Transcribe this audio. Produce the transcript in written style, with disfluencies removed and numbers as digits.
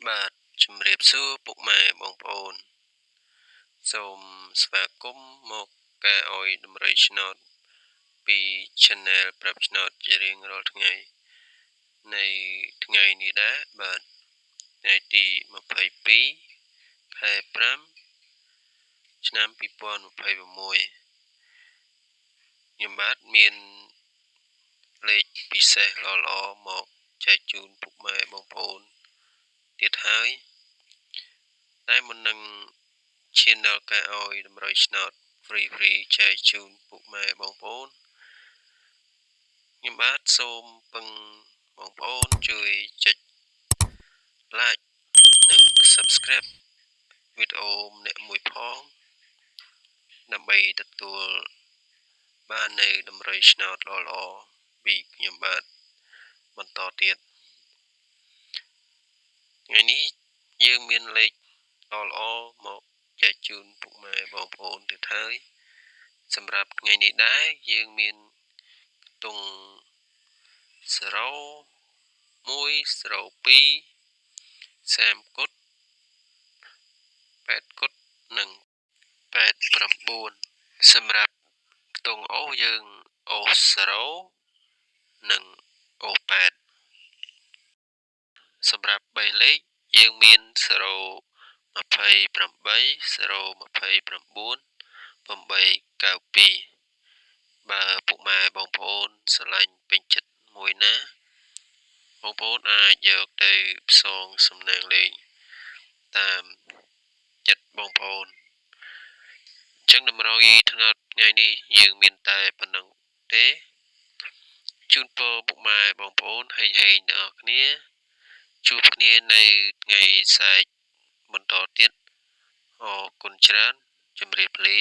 បាទជំរាបសួរពុកម៉ែបងប្អូនសូមស្វាគមន៍មកការអោយដំរីឆ្នោតពី Channel ប្រាប់ឆ្នោតជារៀងរាល់ថ្ងៃនៃថ្ងៃនេះដែរបាទថ្ងៃទី22ខែ5ឆ្នាំ2026ខ្ញុំបាទមានលេខពិសេសល្អៗមកចែកជូនពុកម៉ែបងប្អូនទៀតហើយតែមុននឹងឈានដល់ការអោយតម្រុយឆ្នោត free ចែកជូនពុកម៉ែបងប្អូនខ្ញុំបាទសូមពឹងបងប្អូនជួយចុច like និង subscribe វីដេអូម្នាក់មួយផងដើម្បីទទួលបាននៅតម្រុយឆ្នោតល្អៗពីខ្ញុំបាទបន្តទៀតថ្ងៃនេះយើងមានលេខល្អមកចែកជូនពុកម៉ែបងប្អូនទៀតហើយសម្រាប់ថ្ងៃនេះដែរយើងមានខ្ទង់01 02 30គុត8គុតនិង89សម្រាប់ខ្ទង់អូយើងអូ0និងអូ8សម្រាប់3លេខយើងមាន028 029 892បើពុកម៉ែបងប្អូនស្រឡាញ់ពេញចិត្តមួយណាបងប្អូនអាចយកទៅផ្សងសំណាងលេខតាមចិត្តបងប្អូនអញ្ចឹងតម្រូវថ្ងៃនេះយើងមានតែប៉ុណ្ណឹងទេជូនពរពុកម៉ែបងប្អូនហេងទាំងអស់គ្នាជួបគ្នានៅថ្ងៃសែកបន្តទៀតអរគុណច្រើនជម្រាបលា